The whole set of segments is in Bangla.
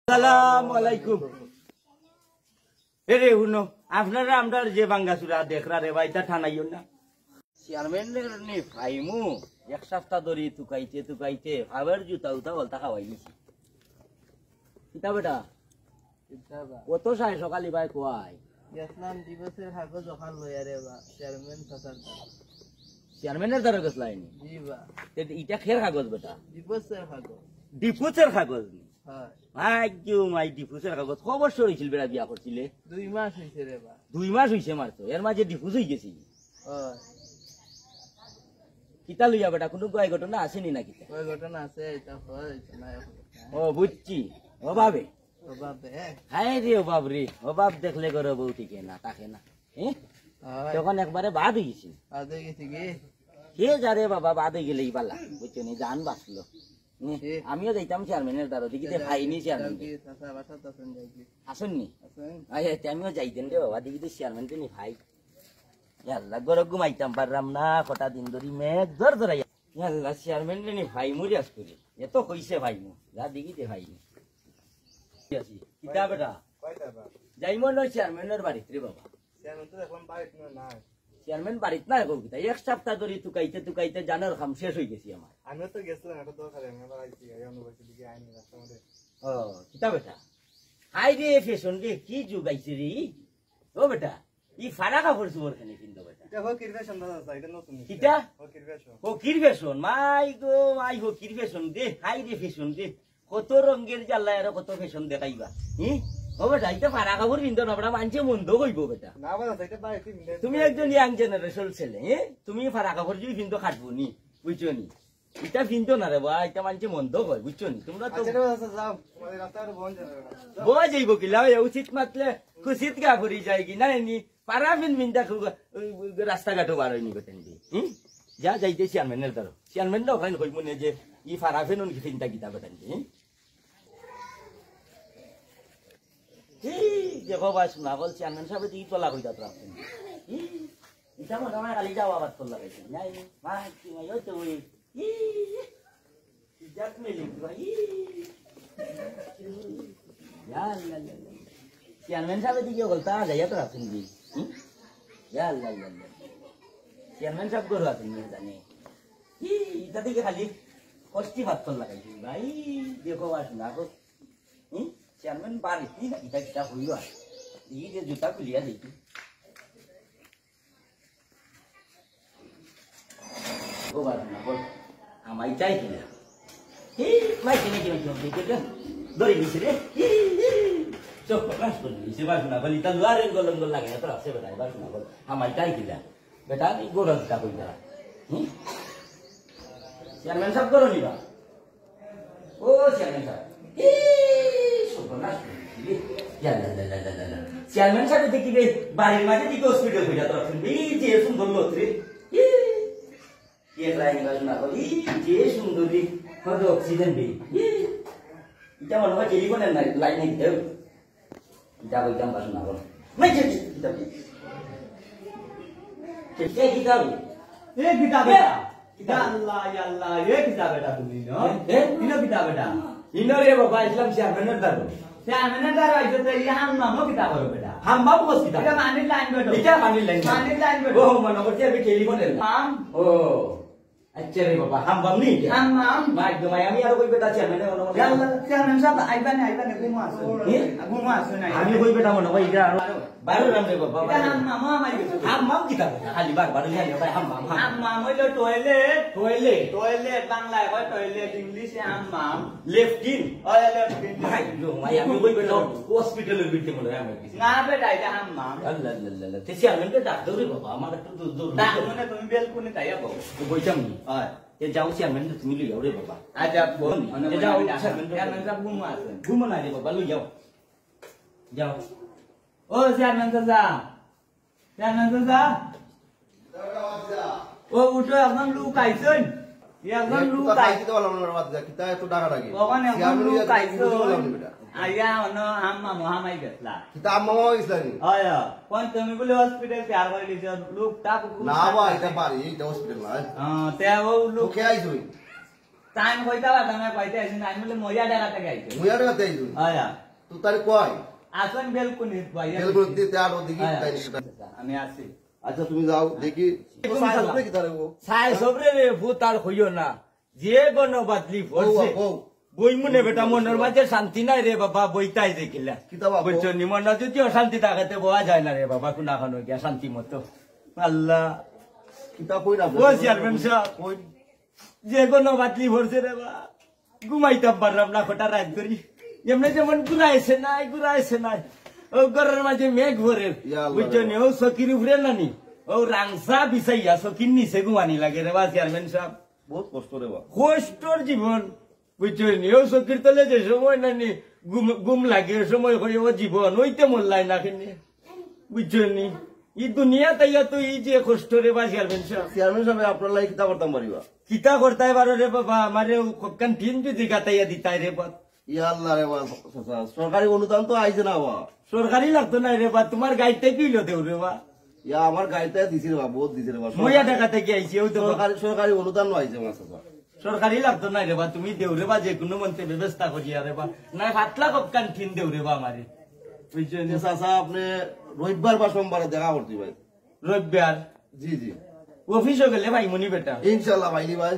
সালাম আলাইকুম। এরে শুনো, আপনারা আমরা যে বাঙ্গাসুরা দেখরা রে ভাই তা ঠানাইও না। চেয়ারম্যানের নি ভাইমু এক সপ্তাহ ধরে তুকাইতে ভাবের জুতা উতা বলতা খাওয়াই দিছি। কিতা বেটা কত সাই সকালি ভাই কোয়াই গেছিলাম দিবসের কাগজ ওখান লইয়া রে বা চেয়ারম্যান চাচার দ্বারা। চেয়ারম্যানের দ্বারা গেছলাইনি জি বা ইটা খের কাগজ বেটা দিবসের কাগজ। ডিপুচের কাগজ নি হয় ভাই কিউ মাই ডিপুচের কাগজ খবর হয়েছিল বেড়া বিয়া করছিলে 2 মাস হইছে রে বা। 2 মাস হইছে মারতো এর মাঝে ডিপুচ হয়ে গেছি। হয় কিতা লইয়া বেটা কোনো গায়ে ঘটনা আসেনি না কিতা? ওই ঘটনা আছে এটা হয় না এখন। ও বুঝছি অভাবে বাবা হাই রে অভাব রে অভাব দেখলে করে বউ টিকে না তাকে না হয় তখন একবারে বাদ হয়ে গেছি। আদে গেছি কি কে যারে বাবা বাদ হয়ে গেলেই পালা বুঝছো নি জান বাঁচলো। আমিও যাইতাম চেয়ারম্যানের দ্বারা দেখি খাইনি চেয়ারম্যান কি চাচা বাসা তখন যাইছি আসেননি আছেন আমিও যাইতেন রে বাবা দেখি তো চেয়ারম্যান তো নি ভাই আল্লাহ গরম ঘুমাইতাম পারলাম না কটা দিন ধরি মেঘ ধর ধরাই আল্লাহ চেয়ারম্যান নি ভাই মুড়ি আস করি এত কইছে ভাই মু যা দেখি দে ভাই কিতা বেটা যাইমো নয় চেয়ারম্যানের বাড়িতে রে বাবা। চেয়ারম্যান তো এখন বাড়িতে নাই। চেয়ারম্যান বাড়িতে না এখন কিতা এক সপ্তাহ ধরে তুকাইতে জানার খাম শেষ হয়ে গেছি আমার। আমিও তো গেছিলাম এটা তো খালি আমি আবার আইছি ইউনিভার্সিটি গিয়ে আইনি রাস্তার মধ্যে। ও কিতা বেটা হাই রে ফ্যাশন রে কি যুগ আইছে রে ও বেটা ই ফাড়া কাপড় চোপড় খানি কিনতো বেটা এটা হকির ফ্যাশন দাদা এটা নতুন কিতা হকির ফ্যাশন ও কির ফ্যাশন মাই গো মাই হো কির ফ্যাশন দে হাই রে ফ্যাশন দে কত রঙের জ্বালা আর কত ফ্যাশন দেখাইবা ও বেটা এটা ফাড়া কাপড় কিনতো না বেটা মানছে মন্দ কইব বেটা না বাবা এটা বাড়িতে তুমি একজন ইয়াং জেনারেশন ছেলে তুমি ফাড়া কাপড় যদি কিনতো খাটবো নি বুঝছো নি এটা কিনতো না রে বা এটা মানছে মন্দ কয় বুঝছো নি তোমরা তো যাও তোমাদের রাস্তার বন্ধ বয় যাইব কিলা উচিত মাতলে খুশিত গা ফুরি যায় কি না নি পারা মিনটা রাস্তাঘাটও বার হয়নি বেতেন যা যাইতে চেয়ারম্যানের দ্বারা চেয়ারম্যান না ওখানে কইব না যে ই ফারা ফেনুন চিন্তা কিতা বেতেন দেখো ভাই শোনা বল চেয়ারম্যান সাহেব দিকে তোলা হইতা তো আপনি ইটা মনে হয় কালি যাওয়া বাদ তোলা গেছে নাই ভাই কি ভাই ওই তো ওই জাত মেলি ভাই চেয়ারম্যান সাহেব দিকে বলতা যাইয়া তো আপনি দি চেয়ারম্যান সাহেব করো আপনি জানে ইটা দিকে খালি কষ্টি ভাত তোলা গেছে ভাই দেখো ভাই শোনা চেয়ারম্যান বাড়িতে ইটা কিটা হইল আর এই যে জুতা খুলিয়া দেখি আমাই চাই কিনা মাই কিনে কিনে ধরে গেছি রে চোখ প্রকাশ করে দিয়েছে বাসনা বলি তা লোয়ারের গলম গল লাগে তো আছে বেটা বাসনা বল আমাই চাই কিনা বেটা গোড়া জুতা কই না চেয়ারম্যান সাহেব করো নিবা ও চেয়ারম্যান সাহেব চেয়ারম্যান সাহেব দেখিবে বাড়ির মাঝে দিকে হসপিটাল হইয়া তো এই যে সুন্দর লোক রে যে সুন্দরী অক্সিজেন বে এটা মনে হয় টেলিফোনের লাইন নিতে এটা বলতাম বাসনা বল বাবা ইসলাম চেয়ারম্যানের দ্বারা চেয়ারম্যানের দ্বারা হাম্মামও কিতাব হবে বেটা হাম্মাম বস কিতাব এটা মানির লাইন বেটা এটা মানির লাইন বেটা ও মনে করছে আমি টেলিফোনের হাম ও আচ্ছা রে বাবা হাম্মাম নি হাম্মাম মাই গো মাই আমি আর কই বেটা চেয়ারম্যানের মনে করছে চেয়ারম্যান সাহেব আইবানে ঘুমো আছে না আমি কই বেটা মনে কই এটা বাইরে রাম রে বাবা এটা হাম্মাম আমার হাম্মাম কিতাব খালি বার জানি ভাই হাম্মাম হইলো টয়লেট বাংলায় কয় টয়লেট ইংলিশে হাম্মাম লেফটিন ওই লেফটিন ভাই গো মাই আমি কই বেটা হসপিটালের ভিতরে মনে হয় আমার কিছু না বেটা এটা হাম্মাম আল্লাহ তে চেয়ারম্যানকে ডাক দাও রে বাবা আমার একটু দূর ডাক মানে তুমি বেলকুনে তাইয়া বল তো বইতাম নি হয় তে যাও চেয়ারম্যান তুমি লই যাও রে বাবা আচ্ছা বল মানে যাও চেয়ারম্যান সাহেব ঘুমো না রে বাবা লই যাও ও চেয়ারম্যান চাচা ও উঠো একদম লুক আইছেন একদম লুক আইছে তো বললাম না বাদ যা কিতা এত টাকা লাগে ওখানে একদম লুক আইছেন আইয়া অনো আম্মা মহামাই গেছলা কিতা আম্মা ইসলানি আয়া কোন তুমি বলে হসপিটাল তে আর করে দিছ লুক তা না বা এটা পারি এটা হসপিটাল না তে ও লুক কে আইছই টাইম কইতা বাটা আমি কইতে আইছি না আমি বলে মইয়া ডাকাতে গাইছে মুয়া টাকা দেইছো আয়া তো তার কয় আসন বেলকুনি ভাইয়া বেলকুনি দিতে আর ওদিকে তাই আমি আসি আচ্ছা তুমি যাও দেখি সাইজ হবে কি তারে ও সাই সবরে রে ভূত আর হইও না যে গণ বাদলি ফরছে বই মনে বেটা মনের মাঝে শান্তি নাই রে বাবা বইতাই দেখিলা কিতাব বলছো নিমন যদি অশান্তি থাকাতে বয়া যায় না রে বাবা কোনা খানো গিয়া শান্তি মতো আল্লাহ কিতাব কই না ও চেয়ারম্যান সাহেব কই যে কোনো বাতলি ভরছে রে বা ঘুমাইতাম পারলাম না খোটা রাত করি এমনি যেমন ঘুরাইছে নাই ও ঘরের মাঝে মেঘ ভরে বুঝছো নি ও সকির উপরে নানি ও রাংসা বিছাইয়া সকির নিচে ঘুমানি লাগে রে বা চেয়ারম্যান সাহেব বহুত কষ্ট রে বা কষ্টর জীবন বুঝছো নি ও সকির তলে যে সময় নানি গুম লাগে সময় হয়ে ও জীবন ওইতে মরলাই না কিনে বুঝছো নি ই দুনিয়া তাইয়া তো এই যে কষ্ট রে বা চেয়ারম্যান সাহেব আপনার লাই কিতাব করতাম পারিবা কিতা করতাই পারো রে বাবা আমারে ক্যান্টিন যদি গাতাইয়া দিতাই রে বা ইয়া আল্লাহ রে বা সরকারি অনুদান তো আইছে না বা সরকারি লাগতো না রে বা তোমার গাইতে কিলো দেও রে বা ইয়া আমার গাইতে দিছি রে বা বহুত দিছি রে বা মইয়া টাকাতে কি আইছি ওই তো সরকারি অনুদান আইছে মা চাচা সরকারি লাগতো না রে বা তুমি দেও রে বা যে কোনো মন্ত্রে ব্যবস্থা করিয়া রে বা না 7 লাখ ক্যান্টিন দেও রে বা আমারে বুঝছেন চাচা আপনি রবিবার বা সোমবারে দেখা করতে ভাই রবিবার জি জি অফিসে গেলে ভাই মনি বেটা ইনশাআল্লাহ ভাইলি ভাই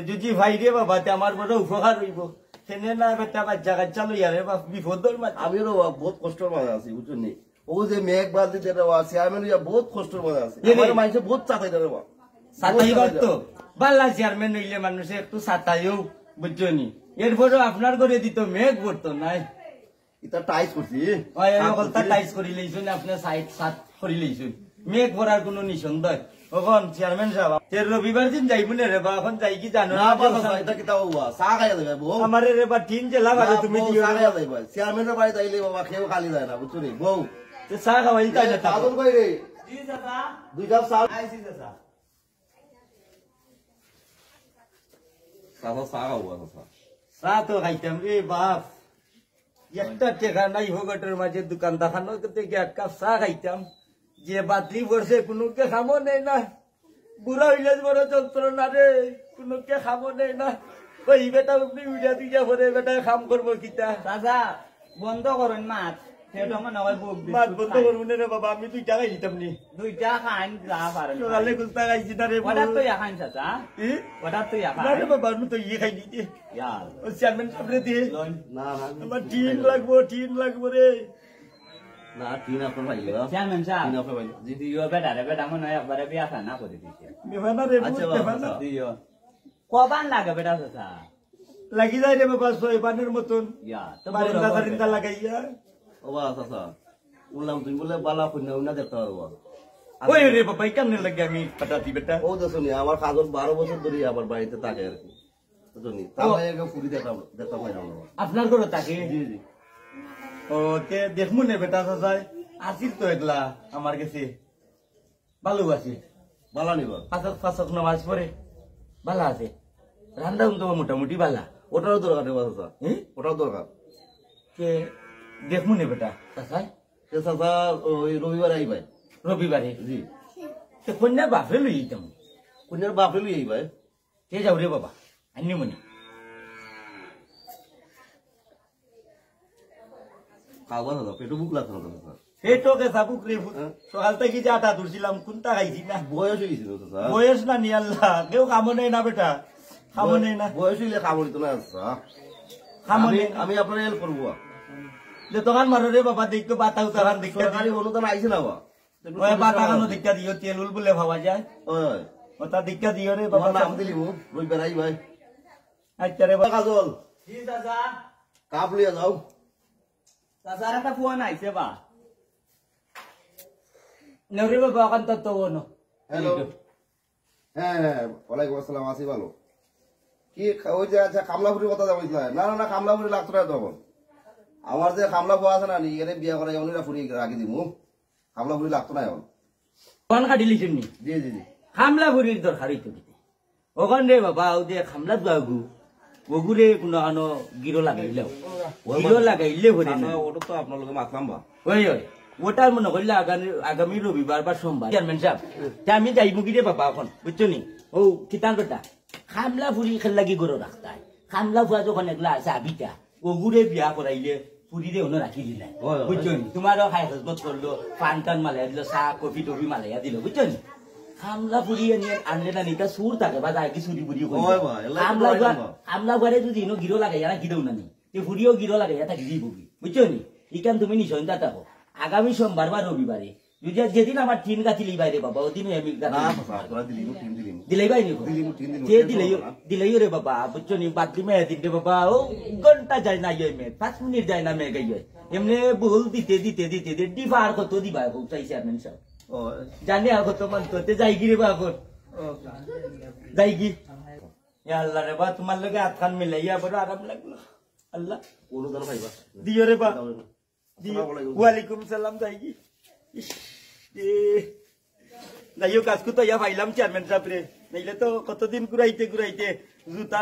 যদি ভাই রে বাবা তে আমার বড় উপকার হইব সেনে না বেটা বাচ্চা কাচ্চা লইয়া রে বা বিপদর মাঝে আমিও বহুত কষ্টের মাঝে আছি বুঝছেন নি ও যে মেঘ বাদ দিতে রে চেয়ারম্যান বহুত কষ্টের মাঝে আছে আমার মানুষে বহুত চাতাই দেবে বা সাতাই করতো বাল্লা চেয়ারম্যান হইলে মানুষে একটু সাতাইও বুঝছো নি এরপরে আপনার ঘরে দিত মেঘ পড়তো নাই এটা টাইস করছি টাইস করি লইছুন আপনার সাইড সাত করি লইছুন মেঘ পড়ার কোনো নিঃসন্দেহ এখন চেয়ারম্যান সাহেব রবিবার দিন যাইব না রে বা এখন যাই কি জানো না বাবা এটা কি তাও চা খাইয়া দেবে বউ আমার রে বা টিন জেলা বারে তুমি দিও চা খাইয়া দেবে চেয়ারম্যানের বাড়ি তাইলে বাবা খেয়েও খালি যায় না বুঝছো নি বউ চা খাওয়াই তাই না সাধন কই রে জি দাদা 2 কাপ চা আইছি দাদা সাধন চা খাওয়া চাচা চা তো খাইতাম রে বাপ একটা টেকা নাই ভোগটের মাঝে দোকান দেখানো থেকে এক কাপ চা খাইতাম যে বাতলি পড়ছে কোনো কে খামো নেই না বুড়া হইলে বড় যন্ত্রণা রে কোনো কে খামো নেই না ওই বেটা আপনি উড়িয়া দিয়া পরে বেটা খাম করবো কিতা দাদা বন্ধ করুন মাছ মাছ বন্ধ করবো রে বাবা আমি 2টা খাই দিতাম নি 2টা খাইন যা পারেন সকালে কুস্তা খাইছি না রে ওটা তো খাইন চাচা ওটা তো খাই রে বাবা আমি তো খাই দিতে ইয়ার ও চেয়ারম্যান সাহেব দিয়ে না না আমার টিন লাগবো রে না টিন আপনার ভাইলে চেয়ারম্যান সাহেব টিন আপনার ভাইলে জি দিও বেটা রে বেটা মনে হয় একবারে বিয়া খানা করে দিতে মেহমান রে আচ্ছা মেহমান দিও কবান লাগে বেটা চাচা লাগি যায় রে বাবা সোয়বানের মতন ইয়া তোমার দাদারিন্দা লাগাইয়া ও বা চাচা বললাম তুমি বলে বালা কইনা উনা দেখতে পারবো ওই রে বাবা কেমনে লাগে আমি পাঠাতি বেটা ও দেখুন আমার কাজল 12 বছর ধরে আমার বাড়িতে থাকে আর কি বুঝলি তাই আগে ফুলি দেখা পাই না আপনার ঘরে থাকে জি জি ও তে দেখমু নে বেটা চাচা আসিল তো একলা আমার কাছে ভালো আছে বালা নিবা পাঁচক নামাজ পড়ে ভালো আছে রান্না তো মোটামুটি ভালা ওটারও দরকার রে চাচা ওটাও দরকার কে দেখমু নে বেটা চাচা চাচা ওই রবিবার আইবাই রবিবারে জি কন্যা বাপরে লই যেতাম কোনের বাপরে লই আইবাই কে যাও রে বাবা আনি মনি খাওয়া দাদা পেটে বুক লাগছে না চাচা পেটোকে সাবুক রে সকাল থেকে যে আটা ধরছিলাম কোনটা খাইছি না বয়স হয়ে গেছিল চাচা বয়স না নি আল্লাহ কেউ খামো নেই না বেটা খামো নেই না বয়স হইলে খাবো তো না চাচা খামো নেই আমি আপনার হেল্প করবো যে দোকান মারো রে বাবা দেখতো বাতা উতারান দেখতে সরকারি অনুদান আইছে না বা ওই বাতা কানো দেখতে দিও তেল বলে ভাবা যায় ওই ওটা দেখতে দিও রে বাবা বাবা নাম দিলি মু রবিবার আইবাই আচ্ছা রে বাবা কাজল জি দাদা কাপ লিয়ে যাও দাদার একটা ফোন আইছে বা নরে বাবা কান তো ওনো হ্যালো হ্যাঁ হ্যাঁ ওয়ালাইকুম আসসালাম আসি ভালো কি ওই যে আচ্ছা কামলাপুরির কথা বলছিল না না না কামলাপুরি লাগতো না তখন আমার যে কামলাপুর আছে না এখানে বিয়ে করে এমন না ফুরি রাখি দিব কামলাপুরি লাগতো না এখন কোন কাটিলি শুনি জি জি জি খামলা ভরির দরকার হইতো কিতে ওখান রে বাবা ও যে খামলা বাবু ওগুরে কোনো আনো গিরো লাগাইলেও গিরো লাগাইলে ভরে না ওটা তো আপনার লোকে মাতলাম বা ওই ওই ওটার মনে করলে আগামী রবিবার বা সোমবার চেয়ারম্যান সাহেব আমি যাইব কি রে বাবা এখন বুঝছো নি ও কিতান বেটা খামলা ফুরি খেললাগি গরো রাখতাই খামলা ফুয়া যখন এগুলা আছে আবিটা ওগুরে বিয়া করাইলে পুরীরে অন্য রাখি দিলে বুঝছো তোমারও খাই হজবত করলো পান টান মালাইয়া দিল চাহ কফি টফি মালাইয়া দিল বুঝছো খামলা ফুরি আনলে না নিকা সুর থাকে বা যায় কি চুরি বুড়ি খামলা ফুয়ারে যদি ইনো গিরো লাগাইয়া না গিরেও না নি ফুরিও গিরো লাগাইয়া তাকে গিরি বগি বুঝছো নি ইকান তুমি নিশন্তা থাকো আগামী সোমবার বা রবিবারে যদি যেদিন আমার টিন গাছিলি বাইরে বাবা ওদিনই আমি দিলাই বাই নিব দিলাই রে বাবা বুঝছো নি বাথরুমে দিতে বাবা ও ঘন্টা যায় না ইয়ে মে 5 মিনিট যায় না মে গাইয়ে এমনি বহুল দিতে দিতে দিতে দিবা আর কত দিবা খুব চাইছে আপনি সব জানি আর কত মান তোতে যাই গিরে বা এখন যাই গি আল্লাহ রে বা তোমার লগে হাত খান মিলাইয়া বড় আরাম লাগলো আল্লাহ কোনো দান ভাইবা দিও রে বা ওয়ালাইকুম সালাম যাই গি যাইও কাজ করতে ইয়া পাইলাম চেয়ারম্যান সাহেব রে নাইলে তো কতদিন ঘুরাইতে ঘুরাইতে জুতা